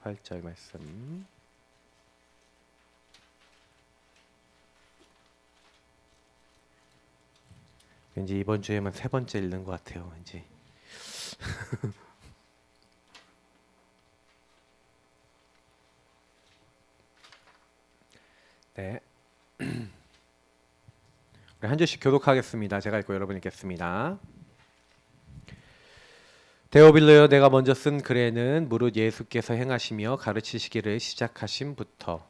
18절 말씀. 왠지 이번 주에만 세 번째 읽는 것 같아요. 왠지. 네. 우리 한 절씩 교독하겠습니다. 제가 읽고 여러분이 읽겠습니다. 데오빌로여, 내가 먼저 쓴 글에는 무릇 예수께서 행하시며 가르치시기를 시작하심부터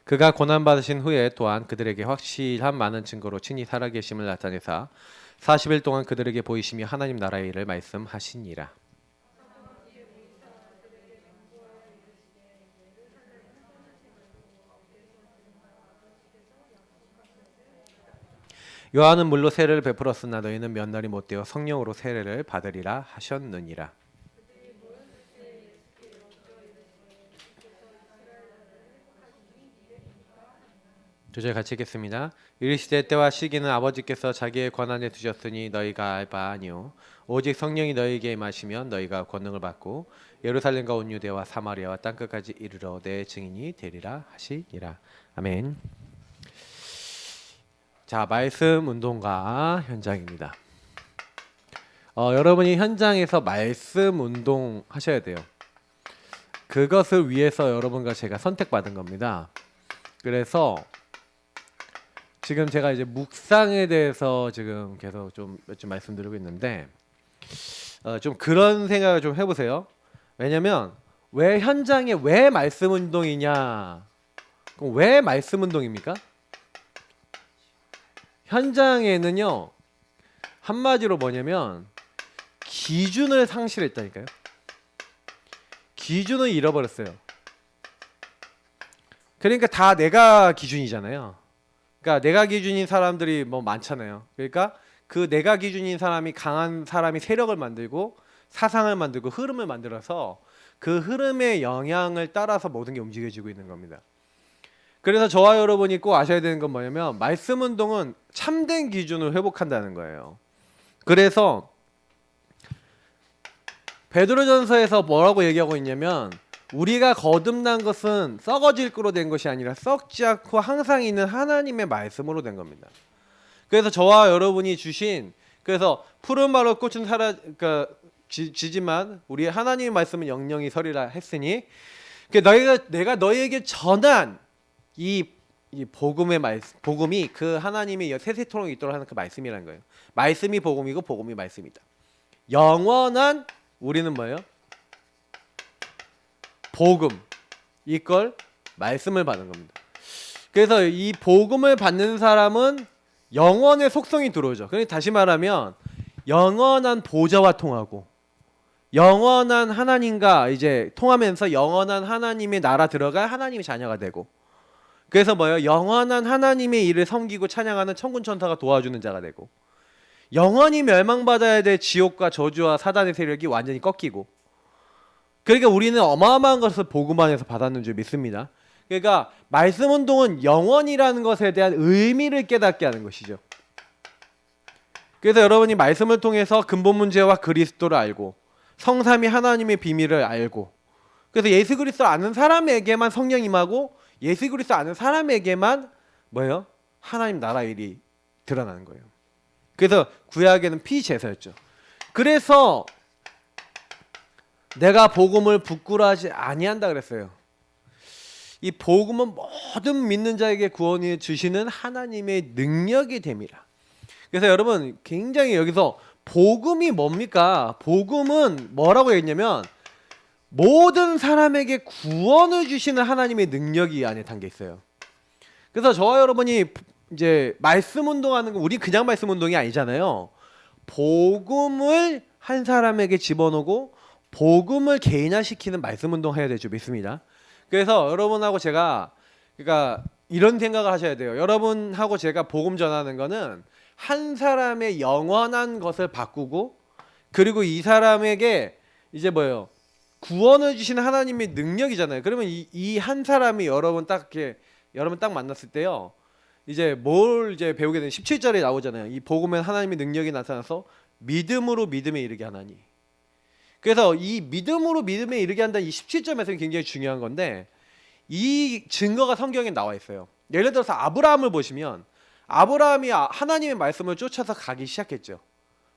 그가 고난받으신 후에 또한 그들에게 확실한 많은 증거로 친히 살아계심을 나타내사 40일 동안 그들에게 보이시며 하나님 나라의 일을 말씀하시니라. 요한은 물로 세례를 베풀었으나 너희는 몇 날이 못되어 성령으로 세례를 받으리라 하셨느니라. 두 절 같이 읽겠습니다. 이르시되 때와 시기는 아버지께서 자기의 권한에 두셨으니 너희가 알 바 아니요 오직 성령이 너희에게 임하시면 너희가 권능을 받고 예루살렘과 온 유대와 사마리아와 땅끝까지 이르러 내 증인이 되리라 하시니라. 아멘. 자, 말씀 운동가 현장입니다. 여러분이 현장에서 말씀 운동 하셔야 돼요. 그것을 위해서 여러분과 제가 선택받은 겁니다. 그래서 지금 제가 이제 묵상에 대해서 지금 계속 좀 몇 주 말씀드리고 있는데 좀 그런 생각을 좀 해보세요. 왜냐면 왜 현장에 왜 말씀 운동이냐? 그럼 왜 말씀 운동입니까? 현장에는요 한마디로 뭐냐면 기준을 상실했다니까요. 기준을 잃어버렸어요. 그러니까 다 내가 기준이잖아요. 그러니까 내가 기준인 사람들이 뭐 많잖아요. 그러니까 그 내가 기준인 사람이 강한 사람이 세력을 만들고 사상을 만들고 흐름을 만들어서 그 흐름의 영향을 따라서 모든 게 움직여지고 있는 겁니다. 그래서 저와 여러분이 꼭 아셔야 되는 건 뭐냐면 말씀 운동은 참된 기준을 회복한다는 거예요. 그래서 베드로전서에서 뭐라고 얘기하고 있냐면 우리가 거듭난 것은 썩어질 거로 된 것이 아니라 썩지 않고 항상 있는 하나님의 말씀으로 된 겁니다. 그래서 저와 여러분이 주신 그래서 푸른 말로 꽃은 지지만 우리 하나님의 말씀은 영영이 서리라 했으니 내가 너희에게 전한 이 복음의 말씀, 복음이 그 하나님의 세세토록 있도록 하는 그 말씀이라는 거예요. 말씀이 복음이고 복음이 말씀이다. 영원한 우리는 뭐예요? 복음 이걸 말씀을 받는 겁니다. 그래서 이 복음을 받는 사람은 영원의 속성이 들어오죠. 그러니까 다시 말하면 영원한 보좌와 통하고 영원한 하나님과 이제 통하면서 영원한 하나님의 나라 들어갈 하나님의 자녀가 되고 그래서 뭐예요? 영원한 하나님의 일을 섬기고 찬양하는 천군 천사가 도와주는 자가 되고 영원히 멸망받아야 될 지옥과 저주와 사단의 세력이 완전히 꺾이고 그러니까 우리는 어마어마한 것을 복음 안에서 받았는 줄 믿습니다. 그러니까 말씀 운동은 영원이라는 것에 대한 의미를 깨닫게 하는 것이죠. 그래서 여러분이 말씀을 통해서 근본 문제와 그리스도를 알고 성삼위 하나님의 비밀을 알고 그래서 예수 그리스도를 아는 사람에게만 성령 임하고 예수 그리스도 아는 사람에게만 뭐예요? 하나님 나라 일이 드러나는 거예요. 그래서 구약에는 피제사였죠. 그래서 내가 복음을 부끄러워하지 아니한다 그랬어요. 이 복음은 모든 믿는 자에게 구원을 주시는 하나님의 능력이 됨이라. 그래서 여러분 굉장히 여기서 복음이 뭡니까? 복음은 뭐라고 했냐면 모든 사람에게 구원을 주시는 하나님의 능력이 안에 담겨 있어요. 그래서 저와 여러분이 이제 말씀 운동하는 거 우리 그냥 말씀 운동이 아니잖아요. 복음을 한 사람에게 집어넣고 복음을 개인화시키는 말씀 운동 해야 될 줄 믿습니다. 그래서 여러분하고 제가 그러니까 이런 생각을 하셔야 돼요. 여러분하고 제가 복음 전하는 거는 한 사람의 영원한 것을 바꾸고 그리고 이 사람에게 이제 뭐예요? 구원을 주시는 하나님의 능력이잖아요. 그러면 이 한 사람이 여러분 딱 만났을 때요. 이제 뭘 이제 배우게 되는 17절에 나오잖아요. 이 복음엔 하나님의 능력이 나타나서 믿음으로 믿음에 이르게 하나니. 그래서 이 믿음으로 믿음에 이르게 한다는 이 17절 말씀이 굉장히 중요한 건데 이 증거가 성경에 나와 있어요. 예를 들어서 아브라함을 보시면 아브라함이 하나님의 말씀을 쫓아서 가기 시작했죠.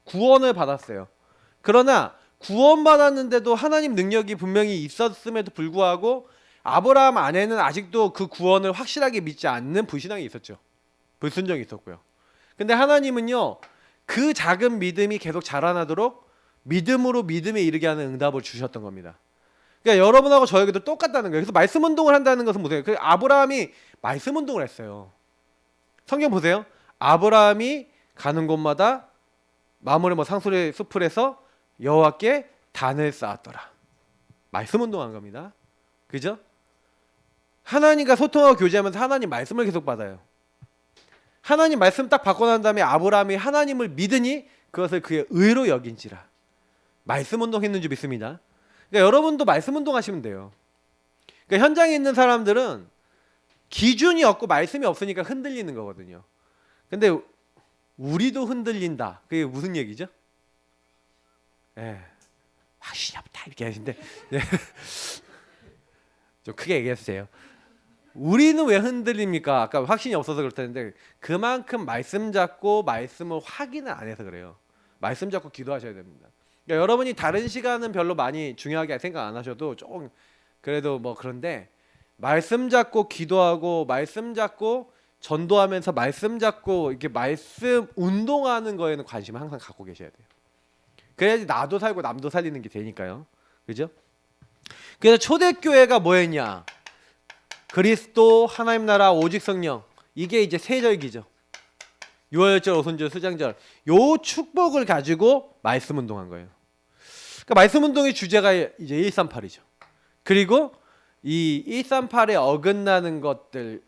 구원을 받았어요. 그러나 구원받았는데도 하나님 능력이 분명히 있었음에도 불구하고 아브라함 안에는 아직도 그 구원을 확실하게 믿지 않는 불신앙이 있었죠. 불순종이 있었고요. 근데 하나님은요, 그 작은 믿음이 계속 자라나도록 믿음으로 믿음에 이르게 하는 응답을 주셨던 겁니다. 그러니까 여러분하고 저에게도 똑같다는 거예요. 그래서 말씀 운동을 한다는 것은 뭐예요? 그 아브라함이 말씀 운동을 했어요. 성경 보세요. 아브라함이 가는 곳마다 마물의 뭐 상수리 숲을에서 여호와께 단을 쌓았더라. 말씀 운동한 겁니다. 그죠? 하나님과 소통하고 교제하면서 하나님 말씀을 계속 받아요. 하나님 말씀 딱 받고 난 다음에 아브라함이 하나님을 믿으니 그것을 그의 의로 여긴지라. 말씀 운동했는 줄 믿습니다. 그러니까 여러분도 말씀 운동하시면 돼요. 그러니까 현장에 있는 사람들은 기준이 없고 말씀이 없으니까 흔들리는 거거든요. 근데 우리도 흔들린다. 그게 무슨 얘기죠? 예. 확신이 없다 이렇게 하시는데 좀 크게 얘기해주세요. 우리는 왜 흔들립니까? 아까 확신이 없어서 그렇다는데 그만큼 말씀 잡고 말씀을 확인을 안 해서 그래요. 말씀 잡고 기도하셔야 됩니다. 그러니까 여러분이 다른 시간은 별로 많이 중요하게 생각 안 하셔도 조금 그래도 뭐 그런데 말씀 잡고 기도하고 말씀 잡고 전도하면서 말씀 잡고 이렇게 말씀 운동하는 거에는 관심을 항상 갖고 계셔야 돼요. 그래야지 나도 살고 남도 살리는 게 되니까요. 그죠? 그래서 초대교회가 뭐였냐? 그리스도, 하나님 나라, 오직 성령. 이게 이제 세절기죠. 유월절, 오순절, 수장절. 요 축복을 가지고 말씀 운동한 거예요. 그러니까 말씀 운동의 주제가 이제 138이죠. 그리고 이 138에 어긋나는 것들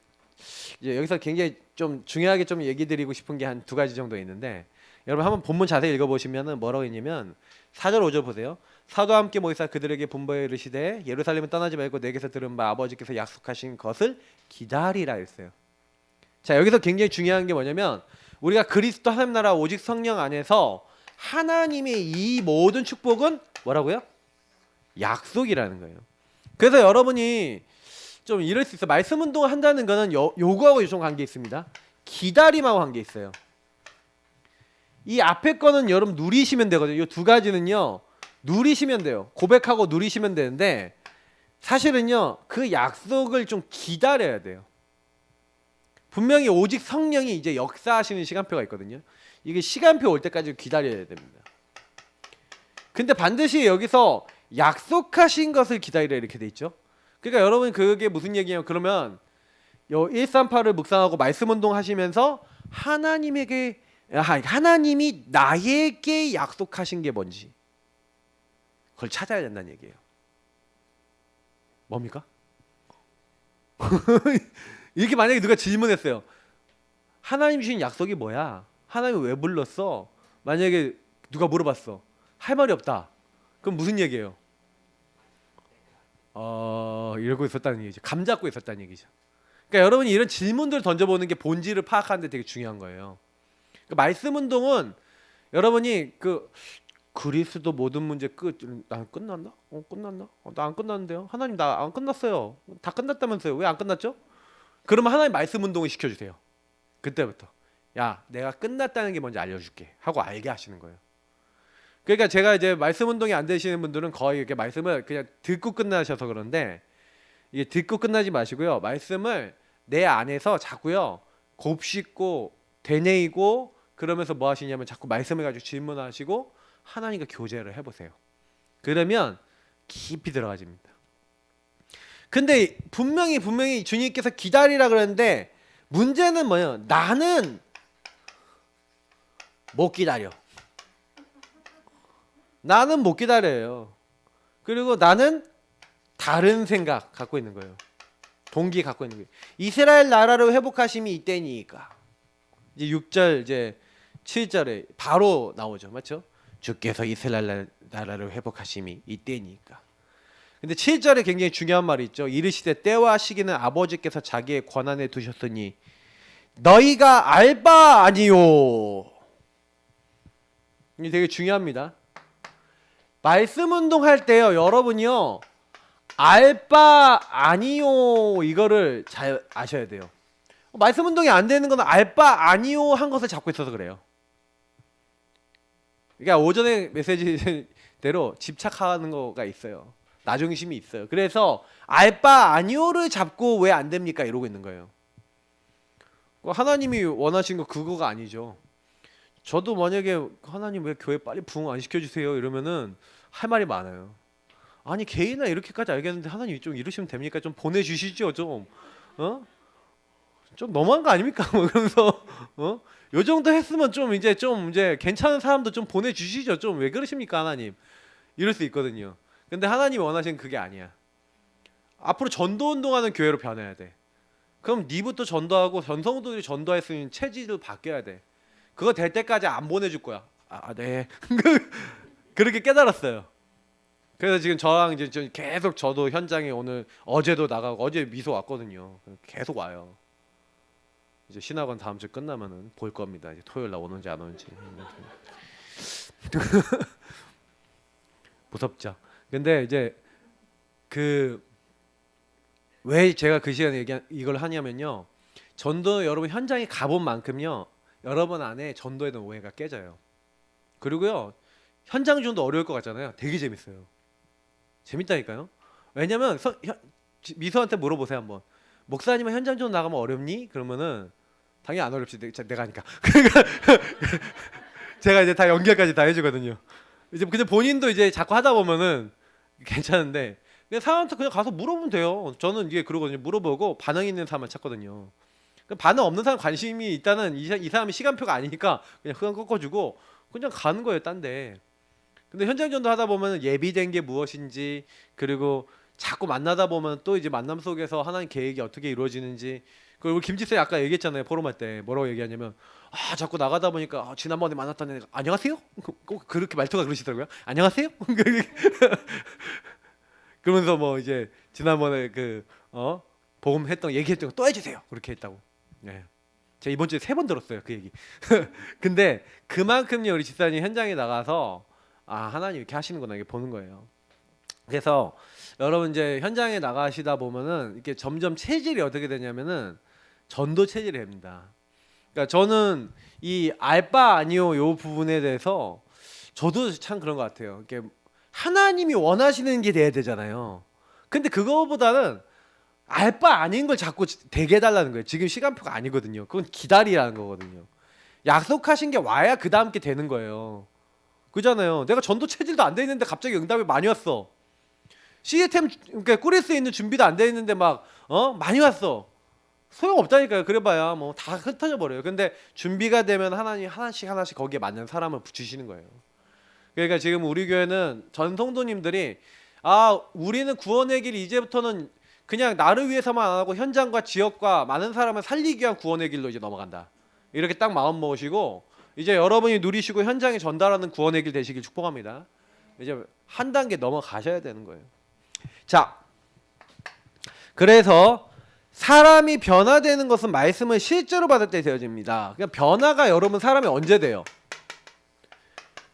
이제 여기서 굉장히 좀 중요하게 좀 얘기 드리고 싶은 게 한 두 가지 정도 있는데 여러분 한번 본문 자세히 읽어보시면은 뭐라고 했냐면 4절 5절 보세요. 사도와 함께 모이사 그들에게 분부에 이르시되 예루살렘을 떠나지 말고 내게서 들은 바 아버지께서 약속하신 것을 기다리라 했어요. 자, 여기서 굉장히 중요한 게 뭐냐면 우리가 그리스도 하나님 나라 오직 성령 안에서 하나님의 이 모든 축복은 뭐라고요? 약속이라는 거예요. 그래서 여러분이 좀 이럴 수 있어요. 말씀 운동을 한다는 거는 요거하고 좀 관계 있습니다. 기다림하고 관계 있어요. 이 앞에 거는 여러분 누리시면 되거든요. 이 두 가지는요. 누리시면 돼요. 고백하고 누리시면 되는데 사실은요. 그 약속을 좀 기다려야 돼요. 분명히 오직 성령이 이제 역사하시는 시간표가 있거든요. 이게 시간표 올 때까지 기다려야 됩니다. 근데 반드시 여기서 약속하신 것을 기다리라 이렇게 돼 있죠. 그러니까 여러분 그게 무슨 얘기냐면 그러면 138을 묵상하고 말씀 운동 하시면서 하나님이 나에게 약속하신 게 뭔지 그걸 찾아야 된다는 얘기예요. 뭡니까? 이렇게 만약에 누가 질문했어요. 하나님 주신 약속이 뭐야? 하나님 왜 불렀어? 만약에 누가 물어봤어. 할 말이 없다. 그럼 무슨 얘기예요? 이러고 있었다는 얘기죠. 감 잡고 있었다는 얘기죠. 그러니까 여러분이 이런 질문들을 던져보는 게 본질을 파악하는 데 되게 중요한 거예요. 그러니까 말씀 운동은 여러분이 그리스도 모든 문제 난 끝났나? 끝났나? 나 안 끝났는데요. 하나님 나 안 끝났어요. 다 끝났다면서요. 왜 안 끝났죠? 그러면 하나님 말씀 운동을 시켜주세요. 그때부터 야 내가 끝났다는 게 뭔지 알려줄게 하고 알게 하시는 거예요. 그러니까 제가 이제 말씀 운동이 안 되시는 분들은 거의 이렇게 말씀을 그냥 듣고 끝나셔서 그런데 이게 듣고 끝나지 마시고요. 말씀을 내 안에서 자꾸요 곱씹고 되뇌이고 그러면서 뭐 하시냐면 자꾸 말씀을 가지고 질문하시고 하나님과 교제를 해보세요. 그러면 깊이 들어가집니다. 근데 분명히 주님께서 기다리라 그러는데 문제는 뭐예요? 나는 못 기다려. 나는 못 기다려요. 그리고 나는 다른 생각 갖고 있는 거예요. 동기 갖고 있는 거예요. 이스라엘 나라를 회복하심이 이때니까. 이제 6절 이제 7절에 바로 나오죠. 맞죠? 주께서 이스라엘 나라를 회복하심이 이때니까. 근데 7절에 굉장히 중요한 말이 있죠. 이르시되 때와 시기는 아버지께서 자기의 권한에 두셨으니 너희가 알 바 아니요. 이게 되게 중요합니다. 말씀 운동할 때요, 여러분이요, 알 바 아니요 이거를 잘 아셔야 돼요. 말씀 운동이 안 되는 건 알 바 아니요 한 것을 잡고 있어서 그래요. 그러니까 오전에 메시지대로 집착하는 거가 있어요. 나중심이 있어요. 그래서 알 바 아니요를 잡고 왜 안 됩니까 이러고 있는 거예요. 하나님이 원하신 거 그거가 아니죠. 저도 만약에 하나님 왜 교회 빨리 부흥 안 시켜주세요 이러면은 할 말이 많아요. 아니 개인은 이렇게까지 알겠는데 하나님 좀 이러시면 됩니까? 좀 보내주시죠 좀. 좀 너무한 거 아닙니까? 뭐 그러면서 요 정도 했으면 좀 이제 괜찮은 사람도 좀 보내주시죠. 좀 왜 그러십니까 하나님? 이럴 수 있거든요. 근데 하나님이 원하시는 그게 아니야. 앞으로 전도 운동하는 교회로 변해야 돼. 그럼 니부터 전도하고 전성도들이 전도할 수 있는 체질을 바뀌어야 돼. 그거 될 때까지 안 보내줄 거야. 네. 그렇게 깨달았어요. 그래서 지금 저랑 이제 계속 저도 현장에 오늘 어제도 나가고 어제 미소 왔거든요. 계속 와요. 이제 신학원 다음 주 끝나면은 볼 겁니다. 이제 토요일 날 오는지 안 오는지. 무섭죠. 근데 이제 왜 제가 그 시간에 이걸 하냐면요. 전도 여러분 현장에 가본 만큼요. 여러분 안에 전도에 대한 오해가 깨져요. 그리고요. 현장 전도 어려울 것 같잖아요. 되게 재밌어요. 재밌다니까요. 왜냐면 미소한테 물어보세요 한번. 목사님은 현장 전도 나가면 어렵니? 그러면은 당연히 안 어렵지. 내가 하니까. 제가 이제 다 연결까지 다 해주거든요. 이제 근데 본인도 이제 자꾸 하다 보면은 괜찮은데 그냥 사람한테 그냥 가서 물어보면 돼요. 저는 이게 그러거든요. 물어보고 반응 있는 사람만 찾거든요. 반응 없는 사람 관심이 있다는 이 사람이 시간표가 아니니까 그냥 흐름 꺾어주고 그냥 가는 거예요. 딴데. 근데 현장 전도 하다 보면 예비된 게 무엇인지 그리고 자꾸 만나다 보면 또 이제 만남 속에서 하나님 계획이 어떻게 이루어지는지 그리고 김지선이 아까 얘기했잖아요. 포럼할 때 뭐라고 얘기하냐면 자꾸 나가다 보니까 지난번에 만났던 애가 안녕하세요? 꼭 그렇게 말투가 그러시더라고요. 안녕하세요? 그러면서 뭐 이제 지난번에 복음 얘기했던 거 또 해주세요. 그렇게 했다고. 네. 제가 이번 주에 3번 들었어요 그 얘기. 근데 그만큼요 우리 집사님 현장에 나가서 하나님 이렇게 하시는구나 이게 보는 거예요. 그래서 여러분 이제 현장에 나가시다 보면은 이렇게 점점 체질이 어떻게 되냐면은 전도 체질이 됩니다. 그러니까 저는 이 알바 아니요 요 부분에 대해서 저도 참 그런 것 같아요. 이렇게 하나님이 원하시는 게 돼야 되잖아요. 근데 그거보다는 알바 아닌 걸 자꾸 되게 해달라는 거예요. 지금 시간표가 아니거든요. 그건 기다리라는 거거든요. 약속하신 게 와야 그 다음 게 되는 거예요. 그잖아요. 내가 전도 체질도 안 돼 있는데 갑자기 응답이 많이 왔어. 시스템 그러니까 꾸릴 수 있는 준비도 안 돼 있는데 막 많이 왔어. 소용 없다니까요. 그래봐야 뭐 다 흩어져 버려요. 근데 준비가 되면 하나님 하나씩 거기에 맞는 사람을 붙이시는 거예요. 그러니까 지금 우리 교회는 전 성도님들이 우리는 구원의 길 이제부터는 그냥 나를 위해서만 안 하고 현장과 지역과 많은 사람을 살리기 위한 구원의 길로 이제 넘어간다. 이렇게 딱 마음 먹으시고 이제 여러분이 누리시고 현장에 전달하는 구원의 길 되시길 축복합니다. 이제 한 단계 넘어가셔야 되는 거예요. 자, 그래서 사람이 변화되는 것은 말씀을 실제로 받을 때 되어집니다. 그러니까 변화가 여러분 사람이 언제 돼요?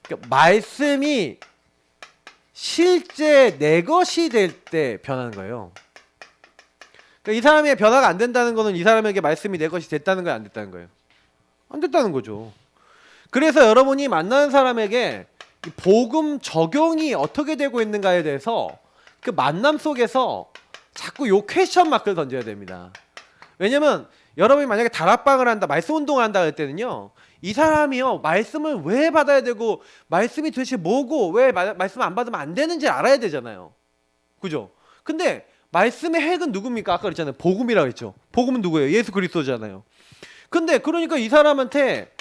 그러니까 말씀이 실제 내 것이 될 때 변하는 거예요. 그러니까 이 사람의 변화가 안 된다는 거는 이 사람에게 말씀이 내 것이 됐다는 거예요, 안 됐다는 거예요? 안 됐다는 거죠. 그래서 여러분이 만나는 사람에게 복음 적용이 어떻게 되고 있는가에 대해서 그 만남 속에서 자꾸 요 퀘스천 마크를 던져야 됩니다. 왜냐면 여러분이 만약에 다락방을 한다, 말씀 운동을 한다 할 때는요, 이 사람이요 말씀을 왜 받아야 되고 말씀이 도대체 뭐고 왜 말씀 안 받으면 안 되는지 알아야 되잖아요. 그죠? 근데 말씀의 핵은 누굽니까? 아까 그랬잖아요. 복음이라고 했죠. 복음은 누구예요? 예수 그리스도잖아요. 근데 그러니까 이 사람한테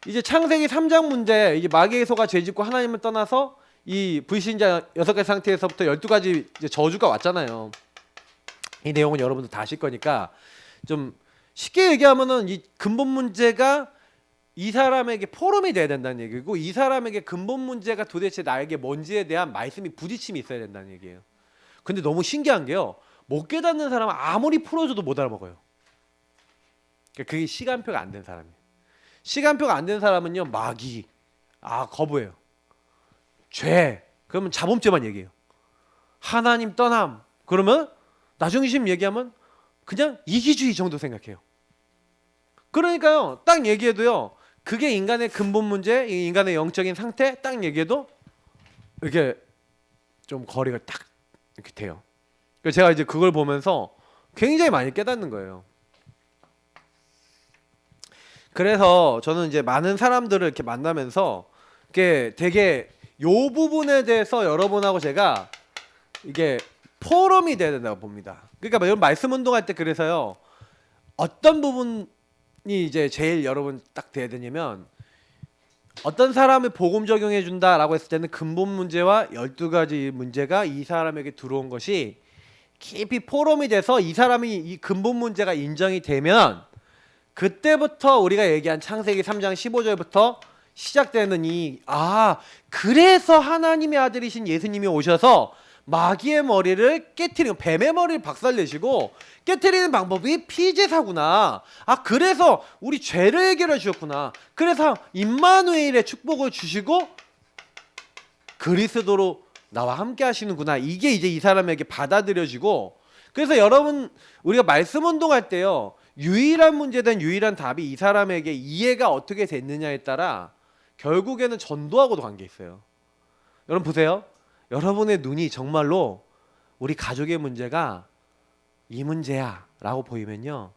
이제 창세기 3장 문제, 이제 마귀의 소가 죄짓고 하나님을 떠나서 이 불신자 6가지 상태에서부터 12가지 이제 저주가 왔잖아요. 이 내용은 여러분들 다 아실 거니까 좀 쉽게 얘기하면은 이 근본 문제가 이 사람에게 포럼이 돼야 된다는 얘기고, 이 사람에게 근본 문제가 도대체 나에게 뭔지에 대한 말씀이 부딪힘이 있어야 된다는 얘기예요. 근데 너무 신기한 게요, 못 깨닫는 사람은 아무리 풀어줘도 못 알아먹어요. 그러니까 그게 시간표가 안 된 사람이에요. 시간표가 안 된 사람은요, 마귀, 거부해요. 죄, 그러면 자범죄만 얘기해요. 하나님 떠남, 그러면 나중심 얘기하면 그냥 이기주의 정도 생각해요. 그러니까요, 딱 얘기해도요, 그게 인간의 근본 문제, 인간의 영적인 상태 딱 얘기해도 이렇게 좀 거리가 딱 이렇게 돼요. 그래서 제가 이제 그걸 보면서 굉장히 많이 깨닫는 거예요. 그래서 저는 이제 많은 사람들을 이렇게 만나면서 이게 되게 요 부분에 대해서 여러분하고 제가 이게 포럼이 돼야 된다고 봅니다. 그러니까 이런 말씀 운동할 때 그래서요, 어떤 부분이 이제 제일 여러분 딱 돼야 되냐면, 어떤 사람을 복음 적용해 준다라고 했을 때는 근본 문제와 12가지 문제가 이 사람에게 들어온 것이 깊이 포럼이 돼서 이 사람이 이 근본 문제가 인정이 되면, 그때부터 우리가 얘기한 창세기 3장 15절부터 시작되는 그래서 하나님의 아들이신 예수님이 오셔서 마귀의 머리를 깨트리고 뱀의 머리를 박살내시고 깨트리는 방법이 피제사구나. 그래서 우리 죄를 해결해 주셨구나. 그래서 임마누엘의 축복을 주시고 그리스도로 나와 함께 하시는구나. 이게 이제 이 사람에게 받아들여지고, 그래서 여러분 우리가 말씀 운동할 때요, 유일한 문제된 유일한 답이 이 사람에게 이해가 어떻게 됐느냐에 따라 결국에는 전도하고도 관계 있어요. 여러분 보세요. 여러분의 눈이 정말로 우리 가족의 문제가 이 문제야 라고 보이면요,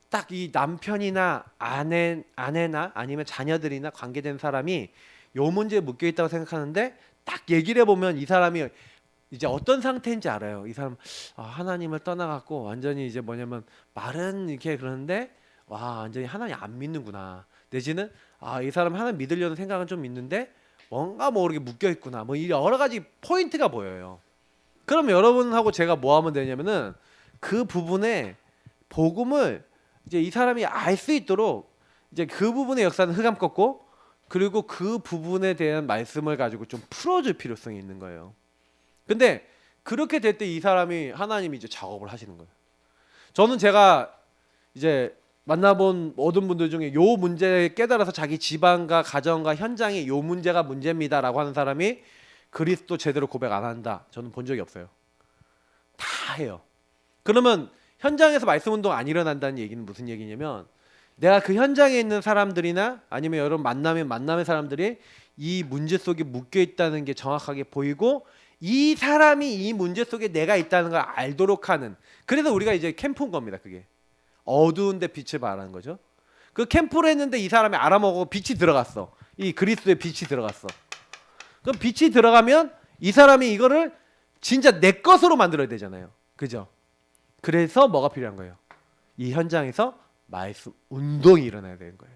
딱 이 남편이나 아내나 아니면 자녀들이나 관계된 사람이 요 문제에 묶여 있다고 생각하는데, 딱 얘기를 해보면 이 사람이 이제 어떤 상태인지 알아요. 이 사람 하나님을 떠나갖고 완전히 이제 뭐냐면 말은 이렇게 그러는데 완전히 하나님 안 믿는구나. 내지는 이 사람 하나님 믿으려는 생각은 좀 있는데 뭔가 모르게 묶여 있구나. 뭐 이 여러 가지 포인트가 보여요. 그럼 여러분하고 제가 뭐 하면 되냐면은 그 부분에 복음을 이제 이 사람이 알 수 있도록 이제 그 부분의 역사는 흑암 꺾고, 그리고 그 부분에 대한 말씀을 가지고 좀 풀어줄 필요성이 있는 거예요. 근데 그렇게 될 때 이 사람이 하나님이 이제 작업을 하시는 거예요. 저는 제가 이제 만나본 모든 분들 중에 요 문제를 깨달아서 자기 집안과 가정과 현장에 요 문제가 문제입니다라고 하는 사람이 그리스도 제대로 고백 안 한다, 저는 본 적이 없어요. 다 해요. 그러면 현장에서 말씀 운동 안 일어난다는 얘기는 무슨 얘기냐면, 내가 그 현장에 있는 사람들이나 아니면 여러분 만남의 사람들이 이 문제 속에 묶여 있다는 게 정확하게 보이고, 이 사람이 이 문제 속에 내가 있다는 걸 알도록 하는, 그래서 우리가 이제 캠프인 겁니다. 그게 어두운데 빛을 발하는 거죠. 그 캠프를 했는데 이 사람이 알아먹고 빛이 들어갔어. 이 그리스도의 빛이 들어갔어. 그럼 빛이 들어가면 이 사람이 이거를 진짜 내 것으로 만들어야 되잖아요. 그죠? 그래서 뭐가 필요한 거예요? 이 현장에서 말씀 운동이 일어나야 되는 거예요.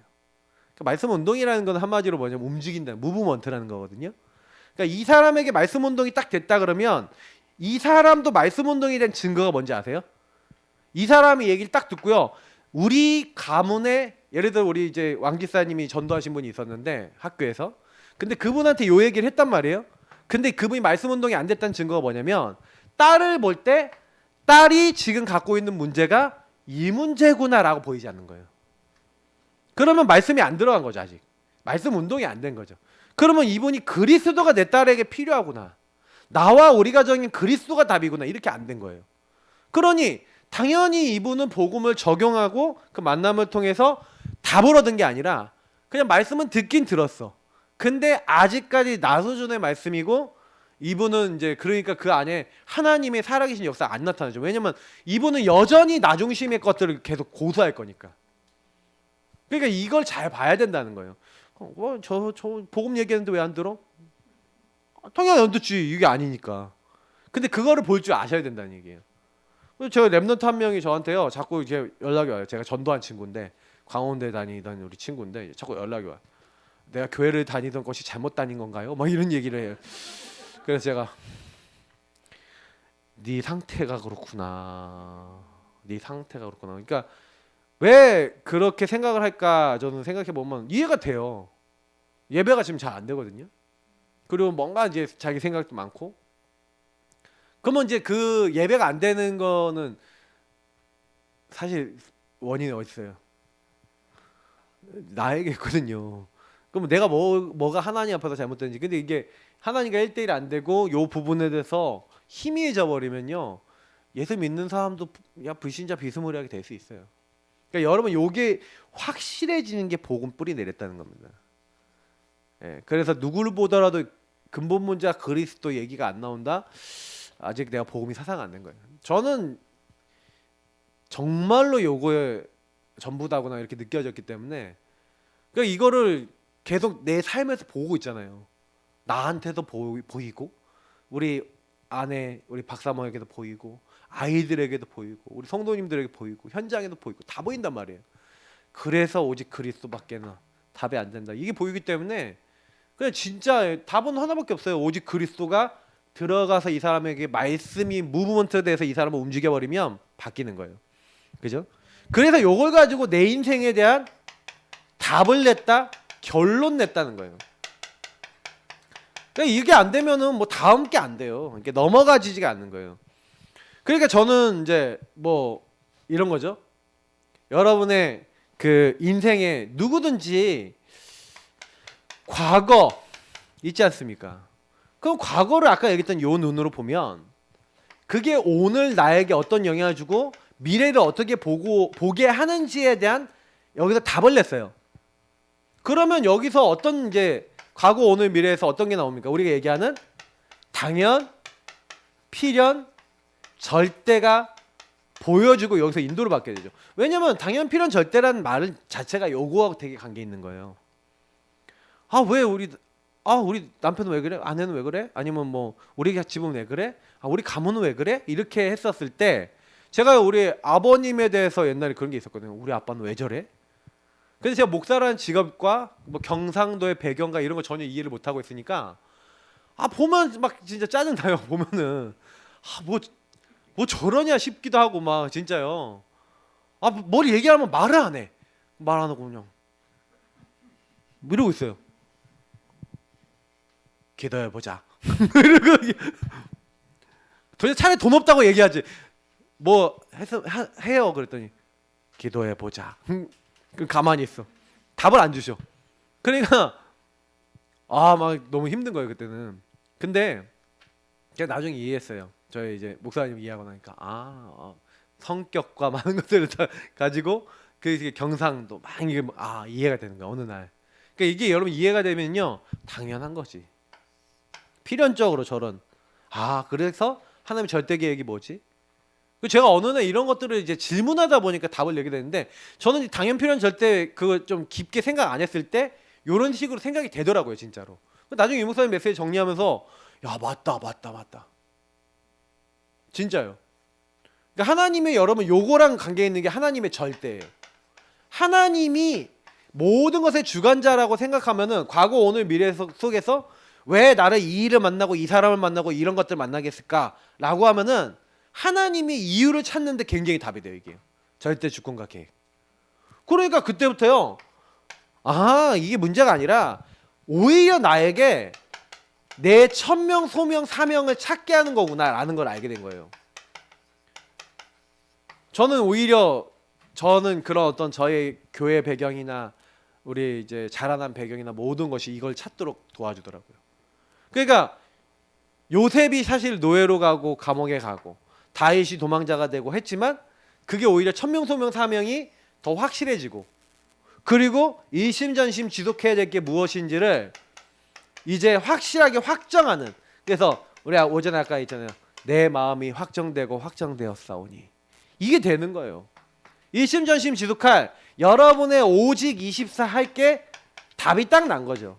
그러니까 말씀 운동이라는 건 한마디로 뭐냐면 움직인다, 무브먼트라는 거거든요. 그러니까 이 사람에게 말씀 운동이 딱 됐다 그러면 이 사람도 말씀 운동이 된 증거가 뭔지 아세요? 이 사람이 얘기를 딱 듣고요, 우리 가문에 예를 들어 우리 이제 왕기사님이 전도하신 분이 있었는데 학교에서, 근데 그분한테 요 얘기를 했단 말이에요. 근데 그분이 말씀 운동이 안 됐다는 증거가 뭐냐면, 딸을 볼 때 딸이 지금 갖고 있는 문제가 이 문제구나라고 보이지 않는 거예요. 그러면 말씀이 안 들어간 거죠. 아직 말씀 운동이 안 된 거죠. 그러면 이분이 그리스도가 내 딸에게 필요하구나, 나와 우리 가정인 그리스도가 답이구나, 이렇게 안 된 거예요. 그러니 당연히 이분은 복음을 적용하고 그 만남을 통해서 답을 얻은 게 아니라 그냥 말씀은 듣긴 들었어. 근데 아직까지 나 수준의 말씀이고, 이분은 이제 그러니까 그 안에 하나님의 살아계신 역사가 안 나타나죠. 왜냐면 이분은 여전히 나 중심의 것들을 계속 고수할 거니까. 그러니까 이걸 잘 봐야 된다는 거예요. 저 복음 얘기했는데 왜 안 들어? 당연히 안 듣지, 이게 아니니까. 근데 그거를 볼 줄 아셔야 된다는 얘기예요. 제가 랩런트 한 명이 저한테요 자꾸 이제 연락이 와요. 제가 전도한 친구인데, 광화문대 다니던 우리 친구인데 자꾸 연락이 와요. 내가 교회를 다니던 것이 잘못 다닌 건가요? 막 이런 얘기를 해요. 그래서 제가 네 상태가 그렇구나. 그러니까 왜 그렇게 생각을 할까, 저는 생각해 보면 이해가 돼요. 예배가 지금 잘 안 되거든요. 그리고 뭔가 이제 자기 생각도 많고, 그러면 이제 그 예배가 안 되는 거는 사실 원인이 어디 있어요? 나에게거든요. 그럼 내가 뭐가 하나님 앞에서 잘못된지. 근데 이게 하나님과 1대1 안 되고 요 부분에 대해서 희미해져 버리면요. 예수 믿는 사람도 야 불신자 비스무리하게 될 수 있어요. 그러니까 여러분 요게 확실해지는 게 복음 뿌리 내렸다는 겁니다. 예, 그래서 누구를 보더라도 근본 문제가 그리스도 얘기가 안 나온다. 아직 내가 복음이 사사가 안 된 거예요. 저는 정말로 요거에 전부다구나 이렇게 느껴졌기 때문에 그러니까 이거를 계속 내 삶에서 보고 있잖아요. 나한테도 보이고 우리 아내 우리 박사모에게도 보이고 아이들에게도 보이고 우리 성도님들에게 보이고 현장에도 보이고 다 보인단 말이에요. 그래서 오직 그리스도밖에는 답이 안 된다. 이게 보이기 때문에 그냥 진짜 답은 하나밖에 없어요. 오직 그리스도가 들어가서 이 사람에게 말씀이 무브먼트에 대해서 이 사람을 움직여버리면 바뀌는 거예요. 그죠? 그래서 요걸 가지고 내 인생에 대한 답을 냈다, 결론 냈다는 거예요. 그러니까 이게 안 되면은 뭐 다음 게 안 돼요. 이렇게 넘어가지지가 않는 거예요. 그러니까 저는 이제 뭐 이런 거죠. 여러분의 그 인생에 누구든지 과거 있지 않습니까? 그럼 과거를 아까 얘기했던 요 눈으로 보면 그게 오늘 나에게 어떤 영향을 주고 미래를 어떻게 보게 하는지에 대한 여기서 답을 냈어요. 그러면 여기서 어떤 이제 과거 오늘 미래에서 어떤 게 나옵니까? 우리가 얘기하는 당연, 필연, 절대가 보여주고 여기서 인도를 받게 되죠. 왜냐면 당연, 필연, 절대라는 말 자체가 요거하고 되게 관계 있는 거예요. 왜 우리 남편은 왜 그래? 아내는 왜 그래? 아니면 뭐 우리 집은 왜 그래? 우리 가문은 왜 그래? 이렇게 했었을 때 제가 우리 아버님에 대해서 옛날에 그런 게 있었거든요. 우리 아빠는 왜 저래? 근데 제가 목사라는 직업과 뭐 경상도의 배경과 이런 거 전혀 이해를 못 하고 있으니까 보면 막 진짜 짜증 나요. 보면은 뭐 저러냐 싶기도 하고 막 진짜요. 뭘 얘기하면 말을 안 해. 말 안 하고 그냥 이러고 있어요. 기도해 보자. 도대체 차라리 돈 없다고 얘기하지. 뭐 해요 그랬더니 기도해 보자. 가만히 있어. 답을 안 주셔. 그러니까 막 너무 힘든 거예요 그때는. 근데 제가 나중에 이해했어요. 저희 이제 목사님 이해하고 나니까 성격과 많은 것들을 다 가지고 그 경상도 막 이게 이해가 되는 거야 어느 날. 그러니까 이게 여러분 이해가 되면요 당연한 거지. 필연적으로 저런 그래서 하나님의 절대 계획이 뭐지? 제가 어느 날 이런 것들을 이제 질문하다 보니까 답을 내게 되는데 저는 당연 필연 절대 그거 좀 깊게 생각 안 했을 때 이런 식으로 생각이 되더라고요 진짜로. 나중에 유목사님 메시지 정리하면서 야 맞다 진짜요. 그러니까 하나님의 여러분 요거랑 관계 있는 게 하나님의 절대예요. 하나님이 모든 것의 주관자라고 생각하면은 과거 오늘 미래 속에서 왜 나를 이 일을 만나고 이 사람을 만나고 이런 것들을 만나게 했을까라고 하면은 하나님이 이유를 찾는데 굉장히 답이 돼요 이게 절대 주권과 계획. 그러니까 그때부터요 이게 문제가 아니라 오히려 나에게 내 천명 소명 사명을 찾게 하는 거구나라는 걸 알게 된 거예요. 저는 그런 어떤 저의 교회 배경이나 우리 이제 자라난 배경이나 모든 것이 이걸 찾도록 도와주더라고요. 그러니까 요셉이 사실 노예로 가고 감옥에 가고 다윗이 도망자가 되고 했지만 그게 오히려 천명소명 사명이 더 확실해지고 그리고 일심전심 지속해야 될 게 무엇인지를 이제 확실하게 확정하는. 그래서 우리 오전에 아까 있잖아요. 내 마음이 확정되고 확정되었사오니 이게 되는 거예요. 일심전심 지속할 여러분의 오직 24 할 게 답이 딱 난 거죠.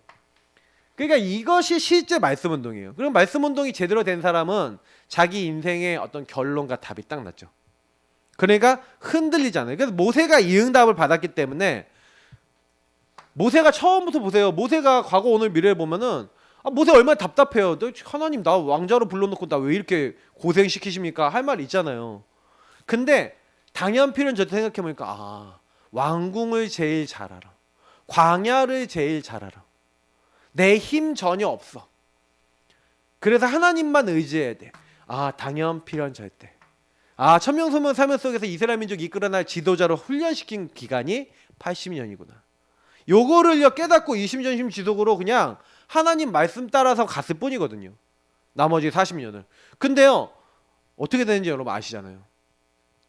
그러니까 이것이 실제 말씀 운동이에요. 그럼 말씀 운동이 제대로 된 사람은 자기 인생의 어떤 결론과 답이 딱 났죠. 그러니까 흔들리지 않아요. 그래서 모세가 이 응답을 받았기 때문에 모세가 처음부터 보세요. 모세가 과거 오늘 미래를 보면은 모세 얼마나 답답해요. 하나님 나 왕자로 불러놓고 나 왜 이렇게 고생시키십니까? 할 말 있잖아요. 근데 당연 필요는 저도 생각해보니까 왕궁을 제일 잘 알아. 광야를 제일 잘 알아. 내 힘 전혀 없어. 그래서 하나님만 의지해야 돼. 당연 필연 절대. 천명소명 사명 속에서 이스라엘 민족 이끌어날 지도자로 훈련시킨 기간이 80년이구나. 요거를요 깨닫고 이심전심 지속으로 그냥 하나님 말씀 따라서 갔을 뿐이거든요. 나머지 40년을. 근데요 어떻게 되는지 여러분 아시잖아요.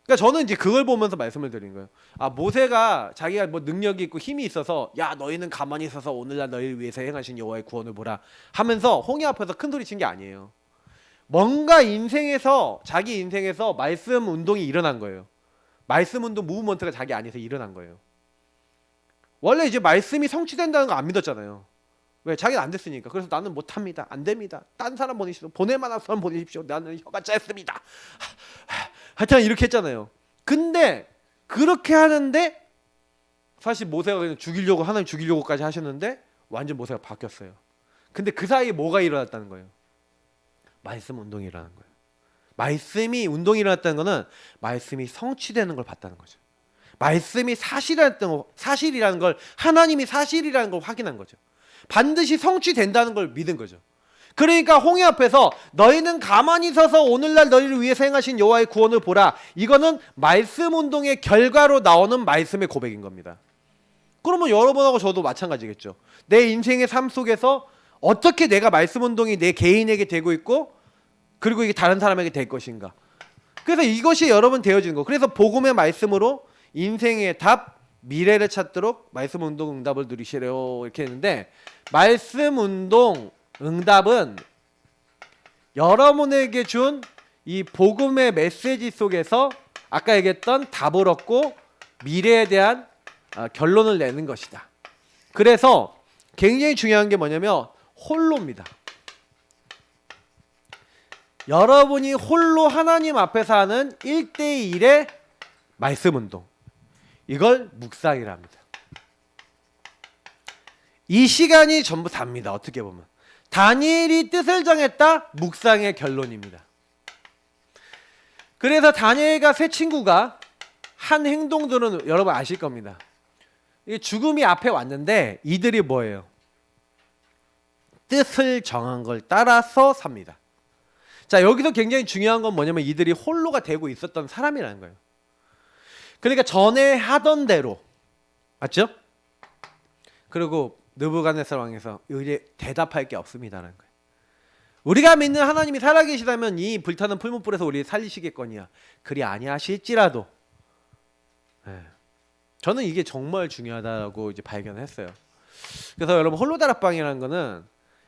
그러니까 저는 이제 그걸 보면서 말씀을 드린 거예요. 아, 모세가 자기가 뭐 능력이 있고 힘이 있어서 야 너희는 가만히 있어서 오늘날 너희를 위해서 행하신 여호와의 구원을 보라 하면서 홍해 앞에서 큰 소리 친 게 아니에요. 뭔가 인생에서 자기 인생에서 말씀 운동이 일어난 거예요. 말씀 운동 무브먼트가 자기 안에서 일어난 거예요. 원래 이제 말씀이 성취된다는 거 안 믿었잖아요. 왜? 자기는 안 됐으니까. 그래서 나는 못합니다. 안 됩니다. 딴 사람 보내십시오. 보낼 만한 사람 보내십시오. 나는 혀가 짧습니다. 하여튼 이렇게 했잖아요. 근데 그렇게 하는데 사실 모세가 그냥 죽이려고 하나님 죽이려고까지 하셨는데 완전 모세가 바뀌었어요. 근데 그 사이에 뭐가 일어났다는 거예요? 말씀 운동이 일어난 거예요. 말씀이 운동이 일어났다는 거는 말씀이 성취되는 걸 봤다는 거죠. 말씀이 사실이라는 걸 하나님이 사실이라는 걸 확인한 거죠. 반드시 성취된다는 걸 믿은 거죠. 그러니까 홍해 앞에서 너희는 가만히 서서 오늘날 너희를 위해서 행하신 여호와의 구원을 보라. 이거는 말씀 운동의 결과로 나오는 말씀의 고백인 겁니다. 그러면 여러분하고 저도 마찬가지겠죠. 내 인생의 삶 속에서 어떻게 내가 말씀 운동이 내 개인에게 되고 있고 그리고 이게 다른 사람에게 될 것인가. 그래서 이것이 여러분 되어지는 거. 그래서 복음의 말씀으로 인생의 답, 미래를 찾도록 말씀 운동 응답을 누리시래요 이렇게 했는데 말씀 운동 응답은 여러분에게 준 이 복음의 메시지 속에서 아까 얘기했던 답을 얻고 미래에 대한 결론을 내는 것이다. 그래서 굉장히 중요한 게 뭐냐면 홀로입니다. 여러분이 홀로 하나님 앞에서 하는 1대1의 말씀 운동, 이걸 묵상이라 합니다. 이 시간이 전부 답니다. 어떻게 보면 다니엘이 뜻을 정했다, 묵상의 결론입니다. 그래서 다니엘과 세 친구가 한 행동들은 여러분 아실 겁니다. 죽음이 앞에 왔는데 이들이 뭐예요? 뜻을 정한 걸 따라서 삽니다. 자, 여기서 굉장히 중요한 건 뭐냐면 이들이 홀로가 되고 있었던 사람이라는 거예요. 그러니까 전에 하던 대로, 맞죠? 그리고 느부갓네살 왕에서 의뢰 대답할 게 없습니다라는 거예요. 우리가 믿는 하나님이 살아계시다면 이 불타는 풀무불에서 우리를 살리시겠거니와 그리 아니하실지라도. 저는 이게 정말 중요하다고 이제 발견했어요. 그래서 여러분 홀로 다락방이라는 거는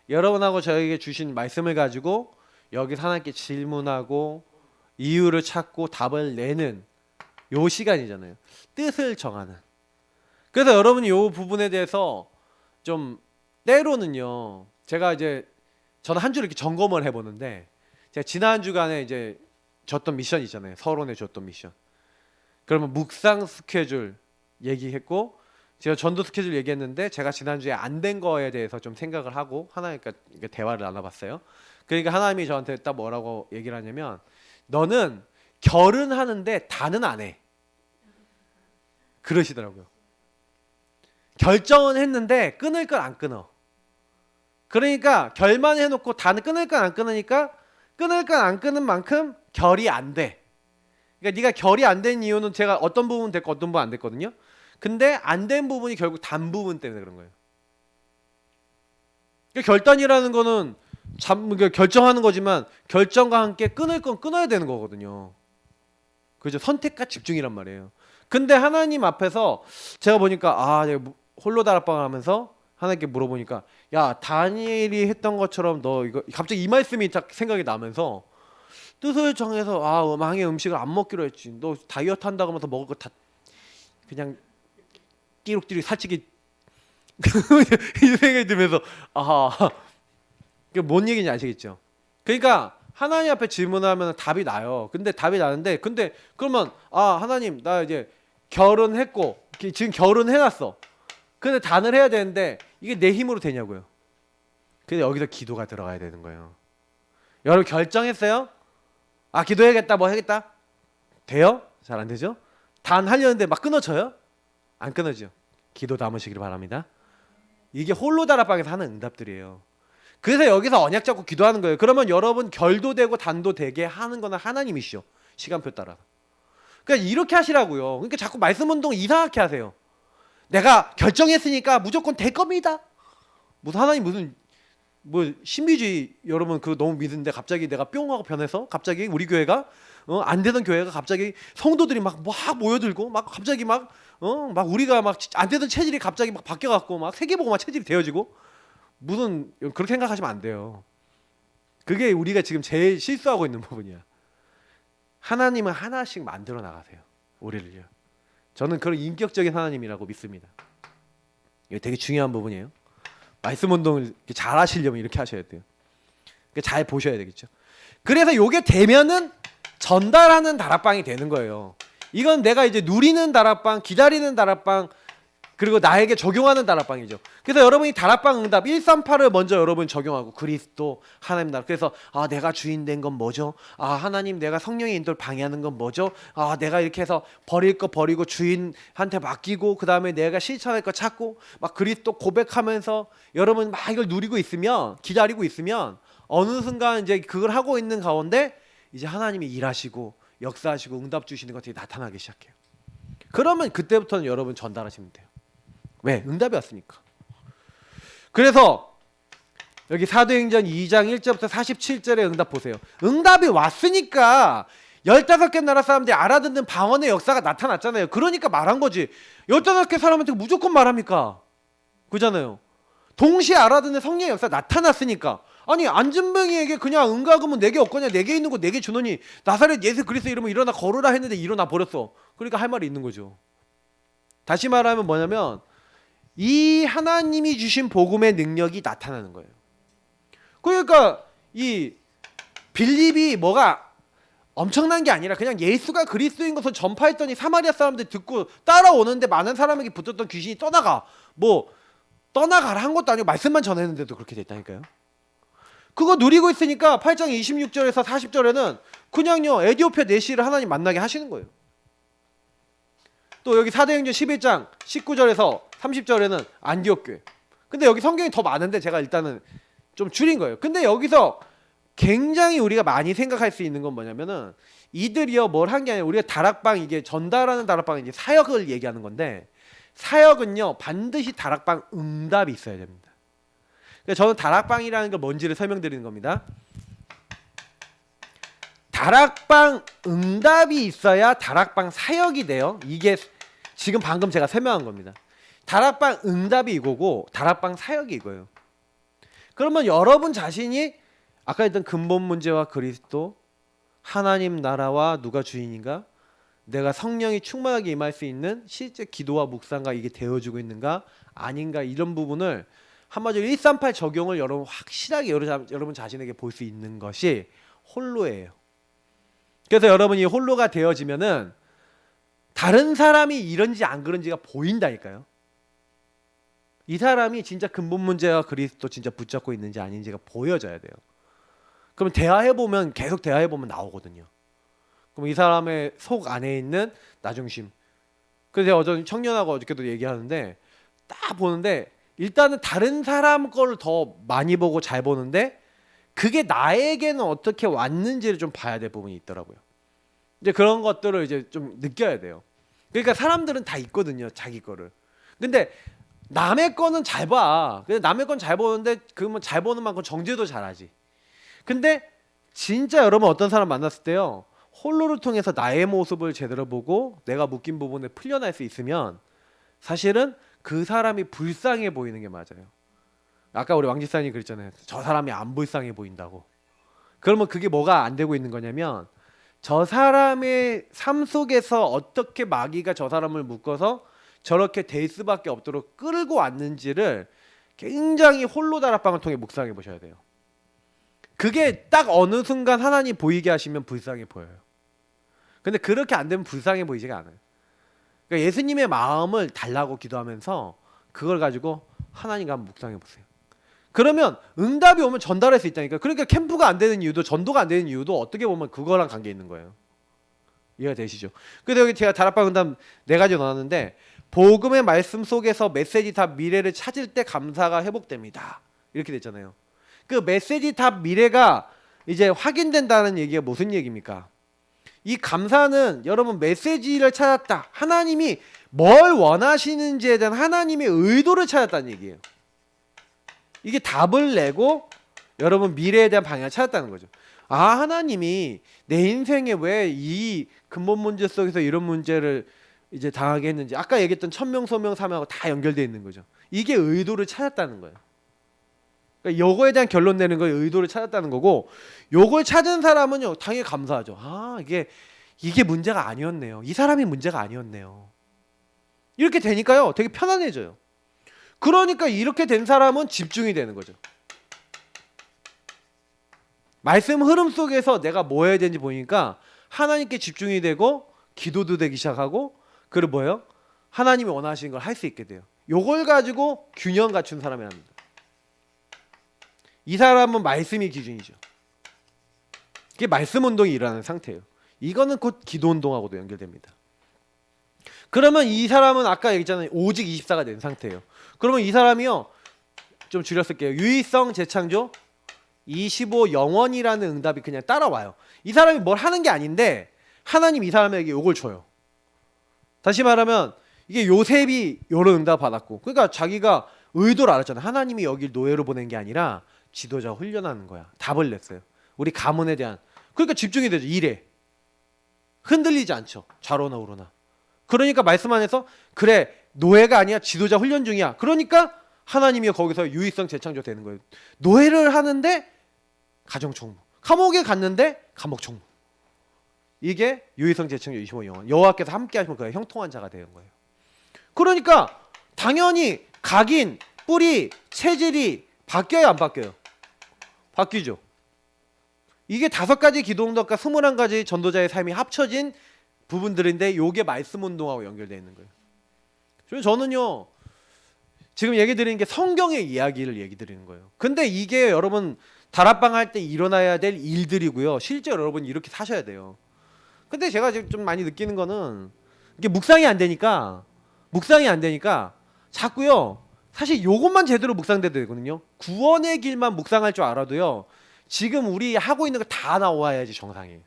여러분하고 저에게 주신 말씀을 가지고 여기서 하나님께 질문하고 이유를 찾고 답을 내는 요 시간이잖아요. 뜻을 정하는. 그래서 여러분이 요 부분에 대해서 좀 때로는요. 제가 이제 저는 한 주를 이렇게 점검을 해보는데 제가 지난 주간에 이제 줬던 미션 있잖아요. 서론에 줬던 미션. 그러면 묵상 스케줄 얘기했고 제가 전도 스케줄 얘기했는데 제가 지난주에 안 된 거에 대해서 좀 생각을 하고 하나님과 대화를 나눠봤어요. 그러니까 하나님이 저한테 딱 뭐라고 얘기를 하냐면 너는 결은하는데 다는 안 해. 그러시더라고요. 결정은 했는데 끊을 건 안 끊어. 그러니까 결만 해놓고 다는 끊을 건 안 끊으니까 끊을 건 안 끊은 만큼 결이 안 돼. 그러니까 네가 결이 안 된 이유는 제가 어떤 부분 됐고 어떤 부분 안 됐거든요. 근데 안 된 부분이 결국 단 부분 때문에 그런 거예요. 그러니까 결단이라는 거는 그러니까 결정하는 거지만 결정과 함께 끊을 건 끊어야 되는 거거든요. 그죠? 선택과 집중이란 말이에요. 근데 하나님 앞에서 제가 보니까 내가 홀로 다락방을 하면서 하나님께 물어보니까 야 다니엘이 했던 것처럼 너 이거 갑자기 이 말씀이 딱 생각이 나면서 뜻을 정해서 망의 음식을 안 먹기로 했지. 너 다이어트 한다고 하면서 먹을 거 다 그냥 끼룩끼룩 살찌기 이 생각이 들면서 그게 뭔 얘기인지 아시겠죠? 그러니까 하나님 앞에 질문하면 답이 나요. 근데 답이 나는데 그러면 하나님 나 이제 결혼했고 지금 결혼해놨어. 근데 단을 해야 되는데 이게 내 힘으로 되냐고요. 근데 여기서 기도가 들어가야 되는 거예요. 여러분 결정했어요? 기도해야겠다 뭐 해야겠다 돼요? 잘 안 되죠? 단 하려는데 막 끊어져요? 안 끊어지죠. 기도 담으시길 바랍니다. 이게 홀로 다락방에서 하는 응답들이에요. 그래서 여기서 언약 잡고 기도하는 거예요. 그러면 여러분 결도 되고 단도 되게 하는 거는 하나님이시죠. 시간표 따라. 그러니까 이렇게 하시라고요. 그러니까 자꾸 말씀 운동 이상하게 하세요. 내가 결정했으니까 무조건 될 겁니다. 무슨 하나님 무슨 뭐 신비주의 여러분 그거 너무 믿는데 갑자기 내가 뿅 하고 변해서 갑자기 우리 교회가 안 되던 교회가 갑자기 성도들이 막 모여들고 막 갑자기 막 우리가 막 안 되던 체질이 갑자기 막 바뀌어갖고 막 세계복음화 체질이 되어지고 무슨 그렇게 생각하시면 안 돼요. 그게 우리가 지금 제일 실수하고 있는 부분이야. 하나님은 하나씩 만들어 나가세요. 우리를요. 저는 그런 인격적인 하나님이라고 믿습니다. 이게 되게 중요한 부분이에요. 말씀 운동을 잘 하시려면 이렇게 하셔야 돼요. 잘 보셔야 되겠죠. 그래서 이게 되면은 전달하는 다락방이 되는 거예요. 이건 내가 이제 누리는 다락방, 기다리는 다락방, 그리고 나에게 적용하는 다락방이죠. 그래서 여러분이 다락방 응답 138을 먼저 여러분 적용하고 그리스도 하나님 나라. 그래서 내가 주인 된 건 뭐죠? 하나님 내가 성령의 인도를 방해하는 건 뭐죠? 내가 이렇게 해서 버릴 거 버리고 주인한테 맡기고 그 다음에 내가 실천할 거 찾고 막 그리스도 고백하면서 여러분 막 이걸 누리고 있으면 기다리고 있으면 어느 순간 이제 그걸 하고 있는 가운데 이제 하나님이 일하시고 역사하시고 응답 주시는 것들이 나타나기 시작해요. 그러면 그때부터는 여러분 전달하시면 돼요. 왜? 응답이 왔으니까. 그래서 여기 사도행전 2장 1절부터 47절의 응답 보세요. 응답이 왔으니까 15개 나라 사람들이 알아듣는 방언의 역사가 나타났잖아요. 그러니까 말한 거지. 15개 사람한테 무조건 말합니까? 그잖아요. 동시에 알아듣는 성령의 역사 나타났으니까. 아니 안진뱅이에게 그냥 응가금은 내게 없거냐 내게 있는 거 내게 주노니 나사렛 예수 그리스도 이름으로 일어나 걸으라 했는데 일어나 버렸어. 그러니까 할 말이 있는 거죠. 다시 말하면 뭐냐면 이 하나님이 주신 복음의 능력이 나타나는 거예요. 그러니까 이 빌립이 뭐가 엄청난 게 아니라 그냥 예수가 그리스도인 것을 전파했더니 사마리아 사람들이 듣고 따라오는데 많은 사람에게 붙었던 귀신이 떠나가라 한 것도 아니고 말씀만 전했는데도 그렇게 됐다니까요. 그거 누리고 있으니까 8장 26절에서 40절에는 그냥요 에디오피아 내시를 하나님 만나게 하시는 거예요. 또 여기 사도행전 11장 19절에서 30절에는 안디옥 교회. 근데 여기 성경이 더 많은데 제가 일단은 좀 줄인 거예요. 근데 여기서 굉장히 우리가 많이 생각할 수 있는 건 뭐냐면은 이들이요 뭘 한 게 아니라 우리가 다락방 이게 전달하는 다락방 이제 사역을 얘기하는 건데 사역은요 반드시 다락방 응답이 있어야 됩니다. 그러니까 저는 다락방이라는 게 뭔지를 설명드리는 겁니다. 다락방 응답이 있어야 다락방 사역이 돼요. 이게 지금 방금 제가 설명한 겁니다. 다락방 응답이 이거고 다락방 사역이 이거예요. 그러면 여러분 자신이 아까 했던 근본 문제와 그리스도 하나님 나라와 누가 주인인가 내가 성령이 충만하게 임할 수 있는 실제 기도와 묵상과 이게 되어주고 있는가 아닌가 이런 부분을 한마디로 138 적용을 여러분 확실하게 여러분 자신에게 볼 수 있는 것이 홀로예요. 그래서 여러분이 홀로가 되어지면은 다른 사람이 이런지 안 그런지가 보인다니까요. 이 사람이 진짜 근본 문제와 그리스도 진짜 붙잡고 있는지 아닌지가 보여져야 돼요. 그럼 대화해보면 계속 대화해보면 나오거든요. 그럼 이 사람의 속 안에 있는 나중심. 그래서 제가 어제 청년하고 어저께도 얘기하는데 딱 보는데 일단은 다른 사람 걸 더 많이 보고 잘 보는데 그게 나에게는 어떻게 왔는지를 좀 봐야 될 부분이 있더라고요. 이제 그런 것들을 이제 좀 느껴야 돼요. 그러니까 사람들은 다 있거든요, 자기 거를. 근데 남의 거는 잘 봐. 근데 남의 건 잘 보는데 그러면 잘 보는 만큼 정죄도 잘하지. 근데 진짜 여러분 어떤 사람 만났을 때요, 홀로를 통해서 나의 모습을 제대로 보고 내가 묶인 부분을 풀려날 수 있으면 사실은 그 사람이 불쌍해 보이는 게 맞아요. 아까 우리 왕집사님이 그랬잖아요. 저 사람이 안 불쌍해 보인다고. 그러면 그게 뭐가 안 되고 있는 거냐면 저 사람의 삶 속에서 어떻게 마귀가 저 사람을 묶어서 저렇게 될 수밖에 없도록 끌고 왔는지를 굉장히 홀로 다락방을 통해 묵상해 보셔야 돼요. 그게 딱 어느 순간 하나님 보이게 하시면 불쌍해 보여요. 근데 그렇게 안 되면 불쌍해 보이지가 않아요. 그러니까 예수님의 마음을 달라고 기도하면서 그걸 가지고 하나님과 한번 묵상해 보세요. 그러면 응답이 오면 전달할 수 있다니까. 그러니까 캠프가 안 되는 이유도 전도가 안 되는 이유도 어떻게 보면 그거랑 관계 있는 거예요. 이해가 되시죠? 그래서 여기 제가 다락방 응답 4가지 넣었는데 복음의 말씀 속에서 메시지 답 미래를 찾을 때 감사가 회복됩니다. 이렇게 됐잖아요. 그 메시지 답 미래가 이제 확인된다는 얘기가 무슨 얘기입니까? 이 감사는 여러분 메시지를 찾았다. 하나님이 뭘 원하시는지에 대한 하나님의 의도를 찾았다는 얘기예요. 이게 답을 내고 여러분 미래에 대한 방향을 찾았다는 거죠. 아, 하나님이 내 인생에 왜 이 근본 문제 속에서 이런 문제를 이제 당하게 했는지, 아까 얘기했던 천명, 소명, 사명하고 다 연결되어 있는 거죠. 이게 의도를 찾았다는 거예요. 그러니까 요거에 대한 결론 내는 거에 의도를 찾았다는 거고, 요걸 찾은 사람은요 당연히 감사하죠. 아, 이게 문제가 아니었네요. 이 사람이 문제가 아니었네요. 이렇게 되니까요 되게 편안해져요. 그러니까 이렇게 된 사람은 집중이 되는 거죠. 말씀 흐름 속에서 내가 뭐 해야 되는지 보니까 하나님께 집중이 되고 기도도 되기 시작하고, 그리고 뭐예요? 하나님이 원하시는 걸 할 수 있게 돼요. 요걸 가지고 균형 갖춘 사람이랍니다. 이 사람은 말씀이 기준이죠. 그게 말씀 운동이 일어나는 상태예요. 이거는 곧 기도 운동하고도 연결됩니다. 그러면 이 사람은 아까 얘기했잖아요. 오직 24가 된 상태예요. 그러면 이 사람이요, 좀 줄여 쓸게요. 유의성, 재창조, 25 영원이라는 응답이 그냥 따라와요. 이 사람이 뭘 하는 게 아닌데 하나님 이 사람에게 요걸 줘요. 다시 말하면 이게 요셉이 요런 응답 받았고, 그러니까 자기가 의도를 알았잖아요. 하나님이 여길 노예로 보낸 게 아니라 지도자 훈련하는 거야. 답을 냈어요. 우리 가문에 대한. 그러니까 집중이 되죠. 일에 흔들리지 않죠. 좌로나 우로나. 그러니까 말씀 안에서 그래, 노예가 아니야, 지도자 훈련 중이야. 그러니까 하나님이 거기서 유의성 재창조 되는 거예요. 노예를 하는데 가정총무, 감옥에 갔는데 감옥총무. 이게 유의성 재창조 25 영원. 여호와께서 함께 하시면 그 형통한 자가 되는 거예요. 그러니까 당연히 각인, 뿌리, 체질이 바뀌어요, 안 바뀌어요? 바뀌죠. 이게 5가지 기도 응답과 21가지 전도자의 삶이 합쳐진 부분들인데, 요게 말씀 운동하고 연결되어 있는 거예요. 그래서 저는요 지금 얘기 드리는 게 성경의 이야기를 얘기 드리는 거예요. 근데 이게 여러분 다락방 할 때 일어나야 될 일들이고요. 실제로 여러분 이렇게 사셔야 돼요. 근데 제가 지금 좀 많이 느끼는 거는 이게 묵상이 안 되니까 자꾸요, 사실 요것만 제대로 묵상돼도 되거든요. 구원의 길만 묵상할 줄 알아도요, 지금 우리 하고 있는 거 다 나와야지 정상이에요.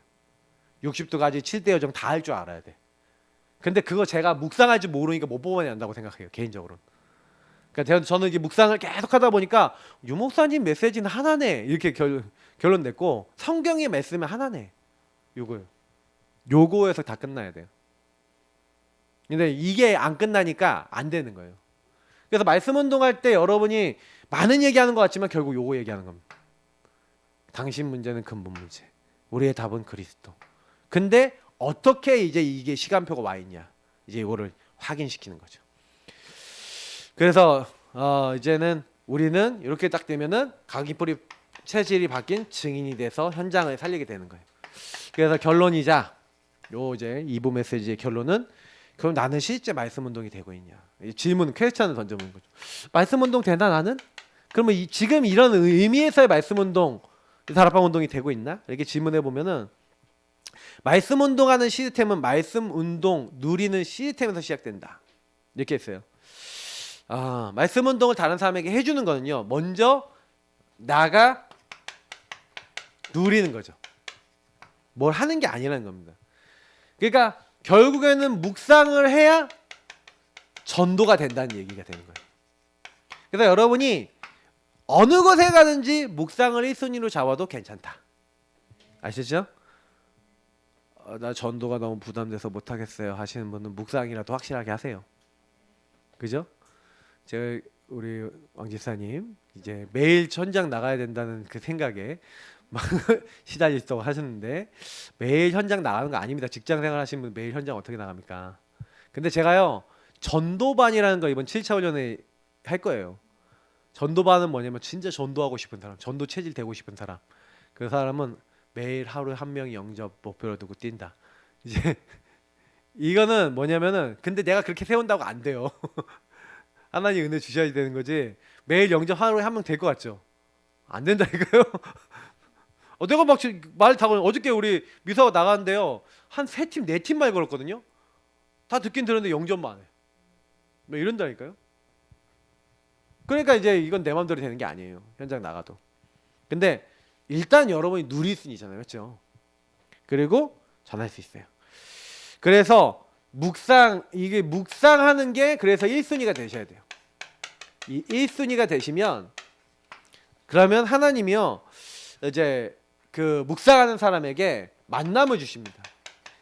60도 가지 7대 여정 다 할 줄 알아야 돼. 근데 그거 제가 묵상할 줄 모르니까 못 뽑아내야 한다고 생각해요, 개인적으로는. 그러니까 저는 이게 묵상을 계속 하다 보니까 유 목사님 메시지는 하나네 이렇게 결론 냈고, 성경의 말씀은 하나네, 요거에서 다 끝나야 돼요. 근데 이게 안 끝나니까 안 되는 거예요. 그래서 말씀 운동할 때 여러분이 많은 얘기하는 것 같지만 결국 요거 얘기하는 겁니다. 당신 문제는 근본 문제, 우리의 답은 그리스도. 근데 어떻게 이제 이게 시간표가 와 있냐, 이제 이거를 확인시키는 거죠. 그래서 이제는 우리는 이렇게 딱 되면은 각인뿌리 체질이 바뀐 증인이 돼서 현장을 살리게 되는 거예요. 그래서 결론이자 요 이제 2부 메시지의 결론은, 그럼 나는 실제 말씀 운동이 되고 있냐? 질문, 퀘스천을 던져보는 거죠. 말씀 운동 되나 나는? 그러면 지금 이런 의미에서의 말씀 운동, 다락방 운동이 되고 있나? 이렇게 질문해 보면은, 말씀 운동하는 시스템은 말씀 운동 누리는 시스템에서 시작된다, 이렇게 했어요. 말씀 운동을 다른 사람에게 해주는 거는요, 먼저 나가 누리는 거죠. 뭘 하는 게 아니라는 겁니다. 그러니까 결국에는 묵상을 해야 전도가 된다는 얘기가 되는 거예요. 그래서 여러분이 어느 곳에 가든지 묵상을 1순위로 잡아도 괜찮다, 아시죠? 나 전도가 너무 부담돼서 못하겠어요 하시는 분은 묵상이라도 확실하게 하세요. 그죠? 우리 왕 집사님 이제 매일 현장 나가야 된다는 그 생각에 막 시달리시다고 하셨는데, 매일 현장 나가는 거 아닙니다. 직장 생활 하시는 분 매일 현장 어떻게 나갑니까? 근데 제가요 전도반이라는 거 이번 7차 훈련에 할 거예요. 전도반은 뭐냐면 진짜 전도하고 싶은 사람, 전도 체질 되고 싶은 사람, 그 사람은 매일 하루에 한 명이 영접 목표로 두고 뛴다. 이제 이거는 뭐냐면은, 근데 내가 그렇게 세운다고 안 돼요. 하나님 은혜 주셔야 되는 거지. 매일 영접 하루에 한 명 될 것 같죠? 안 된다니까요. 내가 막 말 다 걸어. 어저께 우리 미사가 나가는데요, 한 3팀 4팀 말 걸었거든요. 다 듣긴 들었는데 영접만 해. 뭐 이런다니까요. 그러니까 이제 이건 내 맘대로 되는 게 아니에요, 현장 나가도. 근데 일단 여러분이 누릴 수는 있잖아요, 그렇죠? 그리고 전할 수 있어요. 그래서 이게 묵상하는 게 그래서 1순위가 되셔야 돼요. 이 1순위가 되시면 그러면 하나님이요 이제 그 묵상하는 사람에게 만남을 주십니다.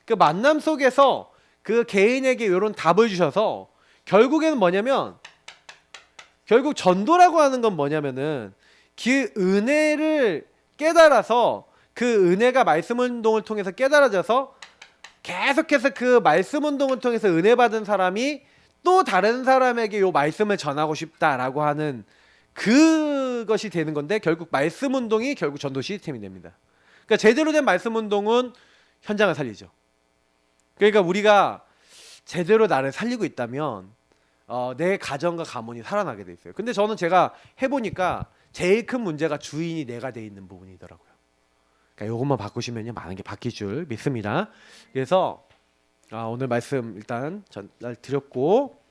그 만남 속에서 그 개인에게 이런 답을 주셔서 결국에는 뭐냐면 결국 전도라고 하는 건 뭐냐면은 그 은혜를 깨달아서 그 은혜가 말씀 운동을 통해서 깨달아져서 계속해서 그 말씀 운동을 통해서 은혜 받은 사람이 또 다른 사람에게 요 말씀을 전하고 싶다라고 하는 그것이 되는 건데 결국 말씀 운동이 결국 전도 시스템이 됩니다. 그러니까 제대로 된 말씀 운동은 현장을 살리죠. 그러니까 우리가 제대로 나를 살리고 있다면 내 가정과 가문이 살아나게 돼 있어요. 근데 저는 제가 해보니까 제일 큰 문제가 주인이 내가 돼 있는 부분이더라고요. 그러니까 이것만 바꾸시면요 많은 게 바뀔 줄 믿습니다. 그래서 오늘 말씀 일단 전달 드렸고